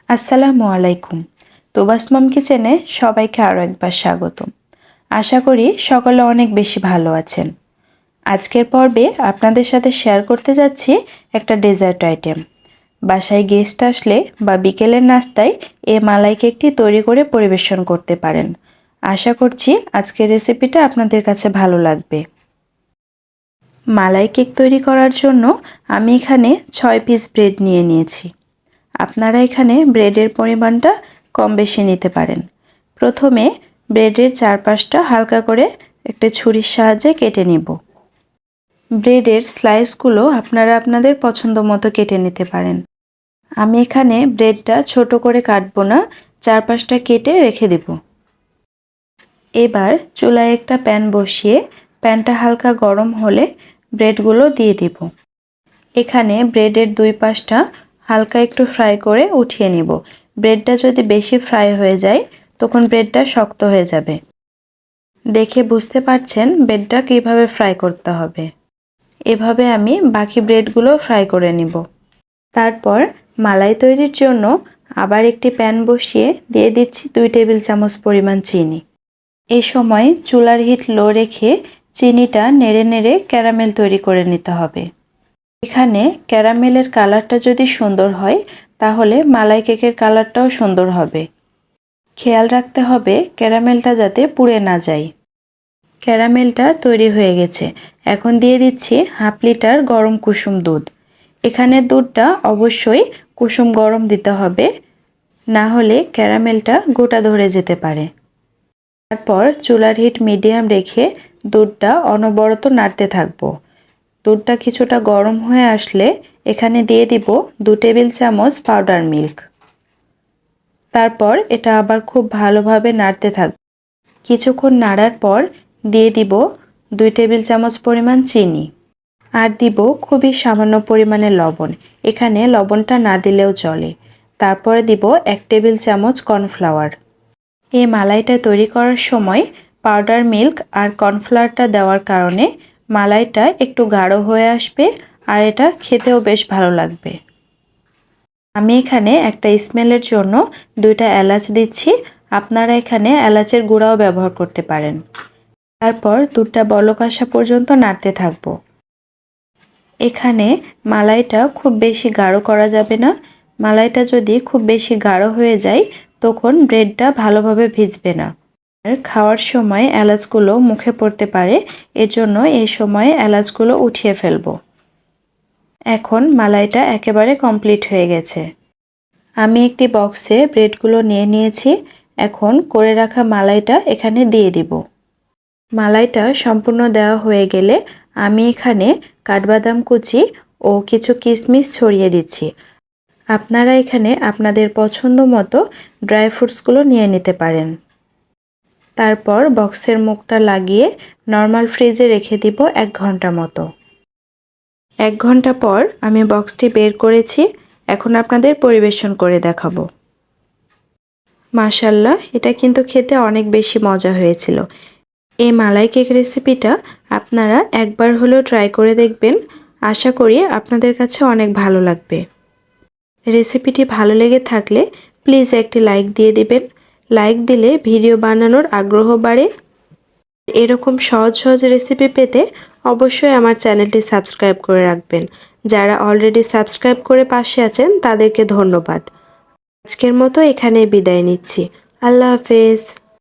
আসসালামু আলাইকুম। তোবাস মম কিচেনে সবাইকে আরও একবার স্বাগতম। আশা করি সকলে অনেক বেশি ভালো আছেন। আজকের পর্বে আপনাদের সাথে শেয়ার করতে যাচ্ছি একটা ডেজার্ট আইটেম। বাসায় গেস্ট আসলে বা বিকেলের নাস্তায় এই মালাই কেকটি তৈরি করে পরিবেশন করতে পারেন। আশা করছি আজকের রেসিপিটা আপনাদের কাছে ভালো লাগবে। মালাই কেক তৈরি করার জন্য আমি এখানে 6 পিস ব্রেড নিয়ে নিয়েছি। আপনারা এখানে ব্রেডের পরিমাণটা কম বেশি নিতে পারেন। প্রথমে ব্রেডের চারপাশটা হালকা করে একটা ছুরির সাহায্যে কেটে নিব। ব্রেডের স্লাইসগুলো আপনারা আপনাদের পছন্দ মতো কেটে নিতে পারেন। আমি এখানে ব্রেডটা ছোট করে কাটবো না, চারপাশটা কেটে রেখে দেব। এবার চুলায় একটা প্যান বসিয়ে প্যানটা হালকা গরম হলে ব্রেডগুলো দিয়ে দিব। এখানে ব্রেডের দুই পাশটা হালকা একটু ফ্রাই করে উঠিয়ে নিব। ব্রেডটা যদি বেশি ফ্রাই হয়ে যায় তখন ব্রেডটা শক্ত হয়ে যাবে। দেখে বুঝতে পারছেন ব্রেডটা কিভাবে ফ্রাই করতে হবে। এভাবে আমি বাকি ব্রেডগুলো ফ্রাই করে নিব। তারপর মালাই তৈরির জন্য আবার একটি প্যান বসিয়ে দিয়ে দিচ্ছি 2 টেবিল চামচ পরিমাণ চিনি। এই সময় চুলার হিট লো রেখে চিনিটা নেড়ে নেড়ে ক্যারামেল তৈরি করে নিতে হবে। এখানে ক্যারামেলের কালারটা যদি সুন্দর হয় তাহলে মালাই কেকের কালারটাও সুন্দর হবে। খেয়াল রাখতে হবে ক্যারামেলটা যাতে পুড়ে না যায়। ক্যারামেলটা তৈরি হয়ে গেছে। এখন দিয়ে দিচ্ছি হাফ লিটার গরম কুসুম দুধ। এখানে দুধটা অবশ্যই কুসুম গরম দিতে হবে, না হলে ক্যারামেলটা গোটা ধরে যেতে পারে। তারপর চুলার হিট মিডিয়াম রেখে দুধটা অনবরত নাড়তে থাকবো। দুধটা কিছুটা গরম হয়ে আসলে এখানে দিয়ে দিব 2 টেবিল চামচ পাউডার মিল্ক। তারপর এটা আবার খুব ভালোভাবে নাড়তে থাকব। কিছুক্ষণ নাড়ার পর দিয়ে দিব 2 টেবিল চামচ পরিমাণ চিনি আর দিব খুবই সামান্য পরিমাণে লবণ। এখানে লবণটা না দিলেও চলে। তারপরে দিব 1 টেবিল চামচ কর্নফ্লাওয়ার। এই মালাইটা তৈরি করার সময় পাউডার মিল্ক আর কর্নফ্লাওয়ারটা দেওয়ার কারণে মালাইটা একটু গাঢ় হয়ে আসবে আর এটা খেতেও বেশ ভালো লাগবে। আমি এখানে একটা স্মেলের জন্য 2টা এলাচ দিচ্ছি। আপনারা এখানে এলাচের গুঁড়াও ব্যবহার করতে পারেন। তারপর দুধটা বলক আসা পর্যন্ত নাড়তে থাকবো। এখানে মালাইটা খুব বেশি গাঢ় করা যাবে না। মালাইটা যদি খুব বেশি গাঢ় হয়ে যায় তখন ব্রেডটা ভালোভাবে ভিজবে না। আর খাওয়ার সময় এলাচগুলো মুখে পড়তে পারে, এজন্য এই সময়ে এলাচগুলো উঠিয়ে ফেলবো। এখন মালাইটা একেবারে কমপ্লিট হয়ে গেছে। আমি একটি বক্সে ব্রেডগুলো নিয়ে নিয়েছি। এখন করে রাখা মালাইটা এখানে দিয়ে দিব। মালাইটা সম্পূর্ণ দেওয়া হয়ে গেলে আমি এখানে কাঠবাদাম কুচি ও কিছু কিশমিশ ছড়িয়ে দিচ্ছি। আপনারা এখানে আপনাদের পছন্দ মতো ড্রাই ফ্রুটসগুলো নিয়ে নিতে পারেন। তারপর বক্সের মুখটা লাগিয়ে নর্মাল ফ্রিজে রেখে দিব 1 ঘন্টা মতো। 1 ঘন্টা পর আমি বক্সটি বের করেছি। এখন আপনাদের পরিবেশন করে দেখাবো। মাশাআল্লাহ, এটা কিন্তু খেতে অনেক বেশি মজা হয়েছিল। এই মালাই কেক রেসিপিটা আপনারা একবার হলেও ট্রাই করে দেখবেন। আশা করি আপনাদের কাছে অনেক ভালো লাগবে। রেসিপিটি ভালো লেগে থাকলে প্লিজ একটি লাইক দিয়ে দিবেন। লাইক দিলে ভিডিও বানানোর আগ্রহ বাড়ে। এরকম সহজ সহজ রেসিপি পেতে অবশ্যই আমার চ্যানেলটি সাবস্ক্রাইব করে রাখবেন। যারা অলরেডি সাবস্ক্রাইব করে পাশে আছেন তাদেরকে ধন্যবাদ। আজকের মতো এখানেই বিদায় নিচ্ছি। আল্লাহ হাফেজ।